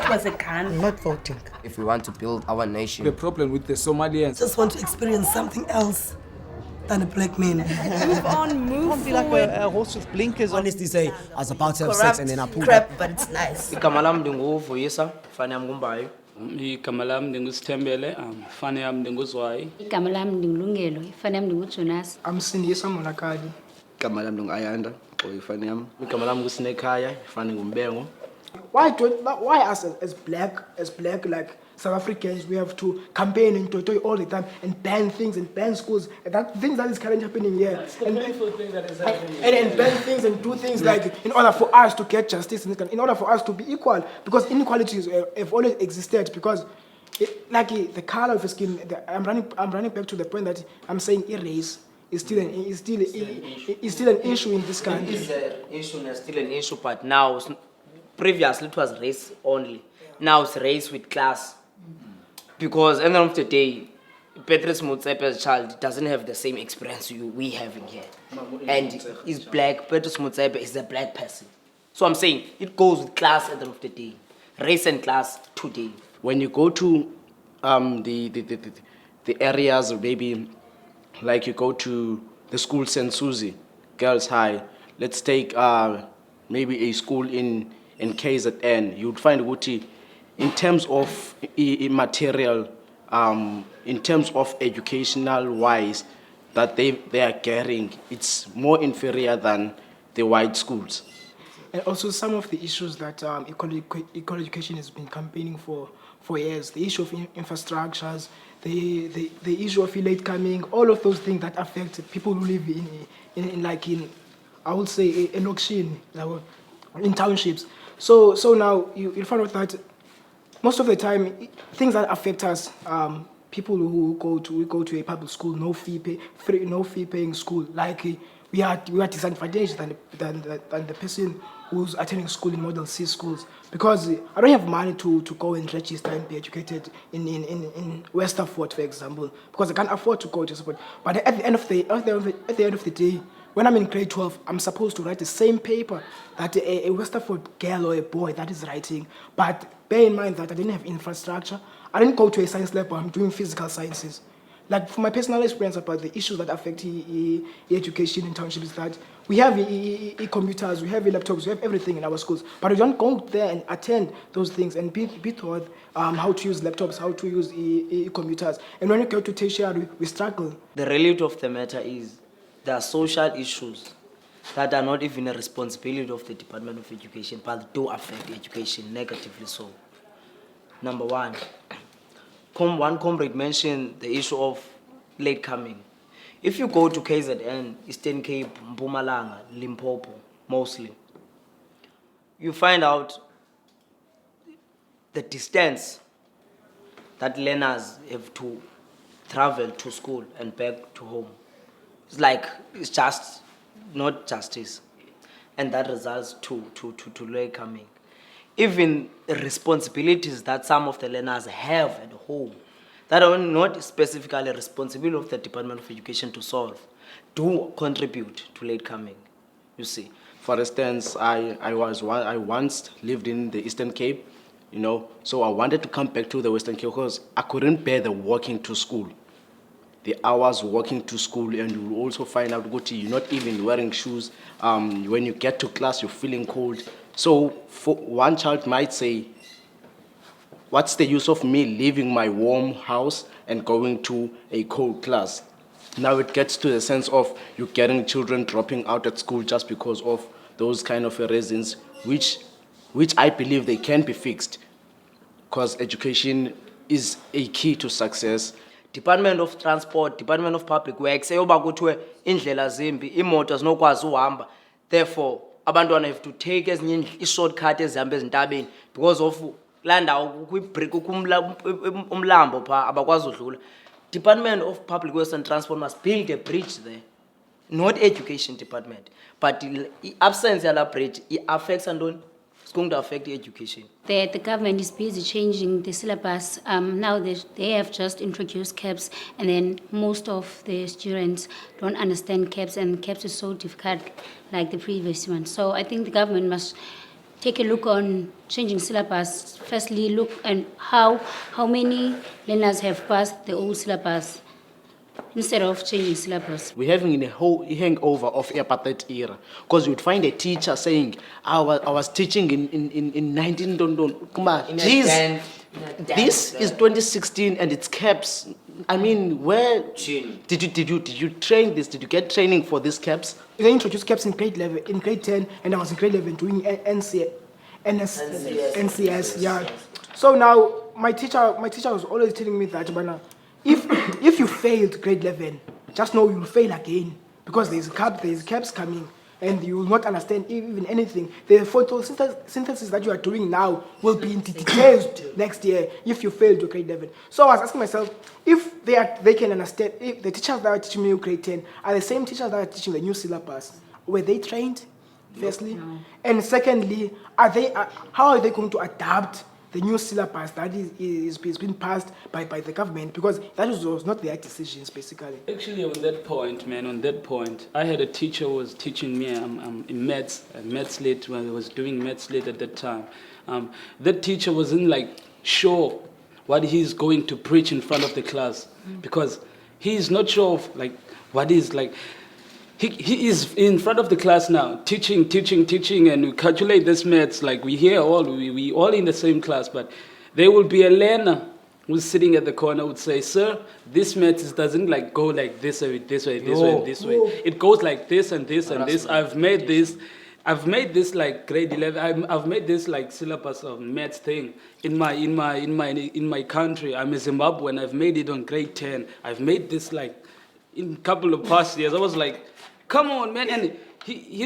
was a gun. I'm not voting. If we want to build our nation. The problem with the Somalians. Just want to experience something else than a black man. Move on, move Can't be like a horse with blinkers on. Honestly say, I was about to have sex and then I pulled crap, up. but it's nice. Igama lam ndinguvuyisa fane yam ngumbayo. Igama lam ndingusithembele fane yam ndinguzwayi. Igama lam ndingulungelo ifane yam ndinguJonas. Amsindisa Molakadi. Igama lam ndingayanda ifane yam. Igama lam nguSinekhaya ifane ngumbengo. Why us as black like South Africans, we have to campaign and toy all the time and ban things and ban schools and that things that is currently happening here and ban things and do things like in order for us to get justice in order for us to be equal, because inequalities have always existed, because the color of your skin. I'm running back to the point that I'm saying race is still an issue in this country. It's an issue and still an issue, but now previously it was race only. Now it's race with class. Because at the end of the day, Petrus Motsepe's child doesn't have the same experience we have in here. And he's black. Petrus Motsepe is a black person. So I'm saying it goes with class at the end of the day. Race and class today. When you go to the areas, maybe like you go to the school St. Susie, Girls High, let's take maybe a school in KZN, you'd find Guti, in terms of material, in terms of educational wise, that they are getting, it's more inferior than the white schools. And also some of the issues that equal education has been campaigning for years, the issue of infrastructures, the issue of late coming, all of those things that affect people who live in I would say in Okshin, in townships. So now you find out that most of the time, things that affect us, people who go to a public school, no fee paying school, like we are disadvantaged than the person who's attending school in Model C schools, because I don't have money to go and register and be educated in Westerford, for example, because I can't afford to go to support. But at the end of the day, when I'm in grade 12, I'm supposed to write the same paper that a Westerford girl or a boy that is writing. But bear in mind that I didn't have infrastructure. I didn't go to a science lab, but I'm doing physical sciences. Like, from my personal experience about the issues that affect education in townships, that we have computers, we have laptops, we have everything in our schools, but we don't go there and attend those things and be taught how to use laptops, how to use computers. And when we go to tertiary, we struggle. The reality of the matter is there are social issues that are not even a responsibility of the Department of Education, but do affect education negatively so. Number one, one comrade mentioned the issue of late coming. If you go to KZN, Eastern Cape, Mpumalanga, Limpopo, mostly, you find out the distance that learners have to travel to school and back to home. It's just not justice. And that results to late coming. Even the responsibilities that some of the learners have at home, that are not specifically responsibility of the Department of Education to solve, do contribute to late coming, you see. For instance, I once lived in the Eastern Cape, so I wanted to come back to the Western Cape because I couldn't bear the walking to school. The hours walking to school, and you will also find out, you're not even wearing shoes. When you get to class, you're feeling cold. So one child might say, what's the use of me leaving my warm house and going to a cold class? Now it gets to the sense of you getting children dropping out at school just because of those kind of reasons, which I believe they can be fixed, because education is a key to success. Department of Transport, Department of Public Works, eyoba kuthiwe indlela zimbi, imoto zinokwazi uhamba. Therefore, abantwana have to take ezinye i-shortcut ezihamba ezintabeni because of landawo umlambo pha abakwazi udlula. Department of Public Works and Transport must build a bridge there, not education department. But the absence of that bridge, it affects and it's going to affect the education. The government is busy changing the syllabus. Now they have just introduced CAPS, and then most of the students don't understand CAPS, and CAPS is so difficult like the previous one. So I think the government must take a look on changing syllabus. Firstly, look and how many learners have passed the old syllabus instead of changing syllabus. We're having a whole hangover of apartheid era because you'd find a teacher saying, I was teaching in 19 come on, geez, this is 2016 and it's caps. I mean, where did you train this? Did you get training for these caps? They introduced caps in grade 10, and I was in grade 11 doing NCS, yeah. So now my teacher was always telling me that, Bana, if you failed grade 11, just know you'll fail again because there's caps coming. And you will not understand even anything. The photosynthesis that you are doing now will be in details next year if you fail to grade 11. So I was asking myself, if they can understand, if the teachers that are teaching me grade 10 are the same teachers that are teaching the new syllabus, were they trained, firstly? No. And secondly, how are they going to adapt the new syllabus that is being passed by the government, because that was not their decisions, basically. Actually, on that point, I had a teacher who was teaching me in maths lit, when I was doing maths lit at that time. That teacher wasn't sure what he's going to preach in front of the class, because he's not sure of what is He is in front of the class now, teaching, and we calculate this maths, we hear we all in the same class, but there will be a learner who's sitting at the corner would say, sir, this maths doesn't go like this way, this way, this way, and this way. It goes like this and this and this. I've made this grade 11. I've made this syllabus of maths thing in my country. I'm a Zimbabwean. I've made it on grade 10. I've made this in a couple of past years. I was like, come on, man. And he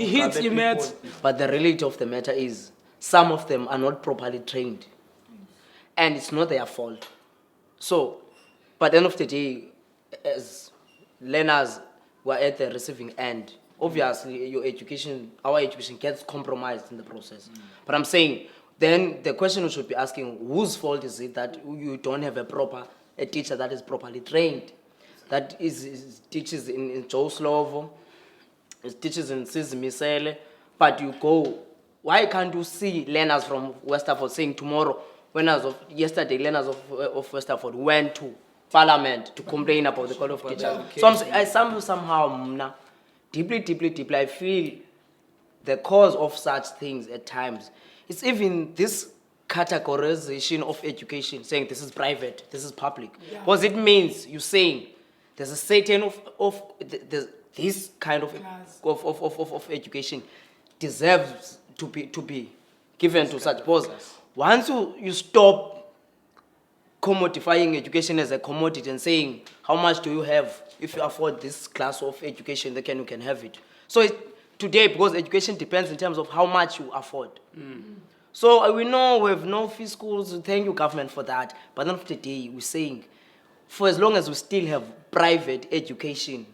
hits you, maths. But the reality of the matter is, some of them are not properly trained. And it's not their fault. So, by the end of the day, as learners who are at the receiving end, obviously our education gets compromised in the process. But I'm saying, then the question we should be asking, whose fault is it that you don't have a teacher that is properly trained? That teaches in Joe Slovo, teaches in Sizimisele, but you go, why can't you see learners from Westerford saying tomorrow, yesterday learners of Westerford went to Parliament to complain about the Code of Teachers. So I somehow, deeply, I feel the cause of such things at times, it's even this categorization of education, saying this is private, this is public. Because it means you're saying, there's a certain this kind of education deserves to be given to such. Because once you stop commodifying education as a commodity and saying how much do you have, if you afford this class of education, then you can have it. So today, because education depends in terms of how much you afford. So we know we have no free schools. Thank you, government, for that. But at the end of the day, we're saying, for as long as we still have private education,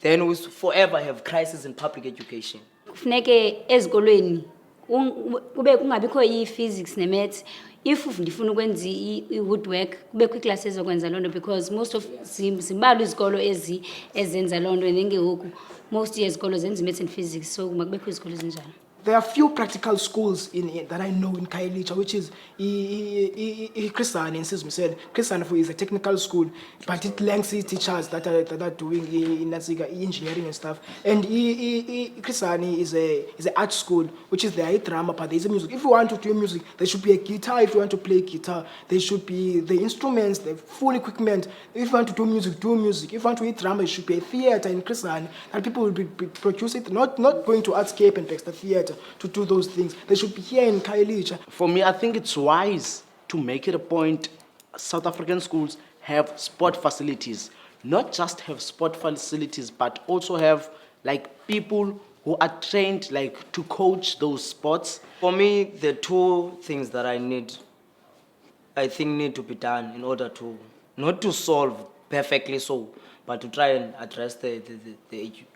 then we forever have crisis in public education. Kufuneke ezikolweni kube kungabikho i-physics ne-maths. If ndifuna ukwenza i-woodwork kubekho iiklasi ezokwenza loo nto, because most of zimbalwa izikolo ezenza loo nto, and ngoku most yezikolo zenza i-maths and physics, so makubekho izikolo ezinjalo. There are few practical schools that I know in Khayelitsha, which is Christian in Sizmisel. Christian is a technical school, but it lends teachers that are doing engineering and stuff. And Christian is an art school, which is there drama, but there is music. If you want to do music, there should be a guitar. If you want to play guitar, there should be the instruments, the full equipment. If you want to do music, do music. If you want to eat drama, it should be a theater in Christian, and people will be producing it, not going to Artscape and Baxter Theater to do those things. They should be here in Khayelitsha. For me, I think it's wise to make it a point South African schools have sport facilities. Not just have sport facilities, but also have people who are trained to coach those sports. For me, the two things that I think need to be done in order to, not to solve perfectly so, but to try and address the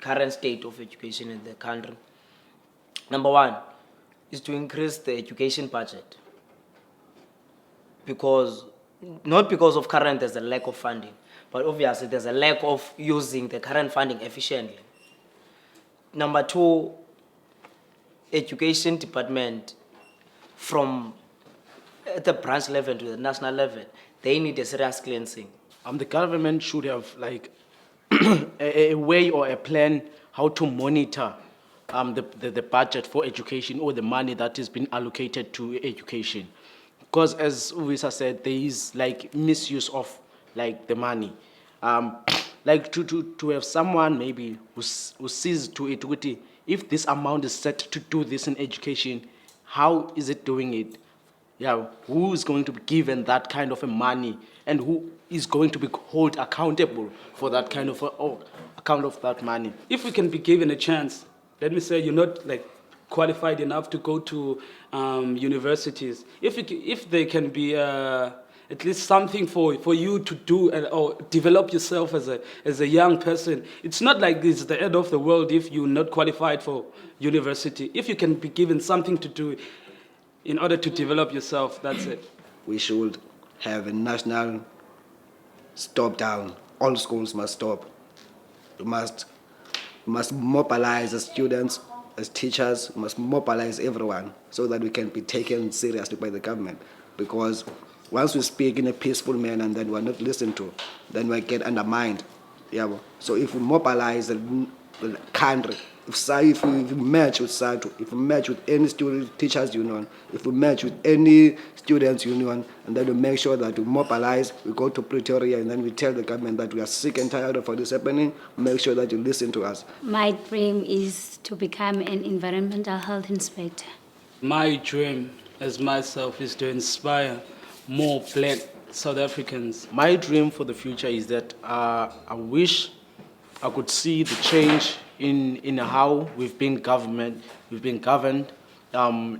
current state of education in the country. Number one is to increase the education budget. Not because of current there's a lack of funding, but obviously there's a lack of using the current funding efficiently. Number two, education department from at the branch level to the national level, they need a serious cleansing. The government should have like a way or a plan how to monitor the budget for education or the money that is being allocated to education. Because as Uvisa said, there is like misuse of like the money. Like to have someone maybe who sees to it, if this amount is set to do this in education, how is it doing it? Yeah, who is going to be given that kind of a money, and who is going to be held accountable for that kind of account of that money? If we can be given a chance, let me say you're not like qualified enough to go to universities. If there can be at least something for you to do or develop yourself as a young person. It's not like it's the end of the world if you're not qualified for university. If you can be given something to do in order to develop yourself, that's it. We should have a national stop down. All schools must stop. We must mobilize as students, as teachers, we must mobilize everyone so that we can be taken seriously by the government. Because once we speak in a peaceful manner and then we're not listened to, then we get undermined. Yeah. So if we mobilize the country, if we match with SATU, if we match with any student teachers union, if we match with any students union, and then we make sure that we mobilize, we go to Pretoria, and then we tell the government that we are sick and tired of this happening, make sure that you listen to us. My dream is to become an environmental health inspector. My dream as myself is to inspire more black South Africans. My dream for the future is that I wish I could see the change in how we've been governed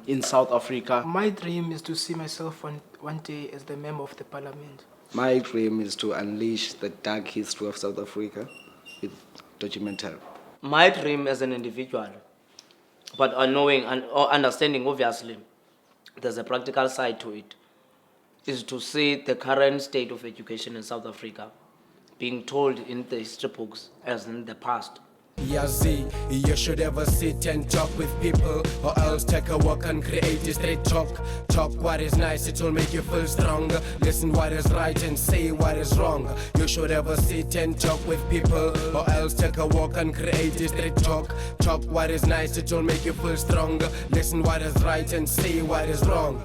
in South Africa. My dream is to see myself one day as the member of the parliament. My dream is to unleash the dark history of South Africa with documentary. My dream as an individual, but knowing and or understanding, obviously, there's a practical side to it, is to see the current state of education in South Africa being told in the history books as in the past. Yazi, you should ever sit and talk with people, or else take a walk and create a straight talk. Talk what is nice, it will make you feel stronger. Listen what is right and say what is wrong. You should ever sit and talk with people, or else take a walk and create a straight talk. Talk what is nice, it will make you feel stronger. Listen what is right and say what is wrong.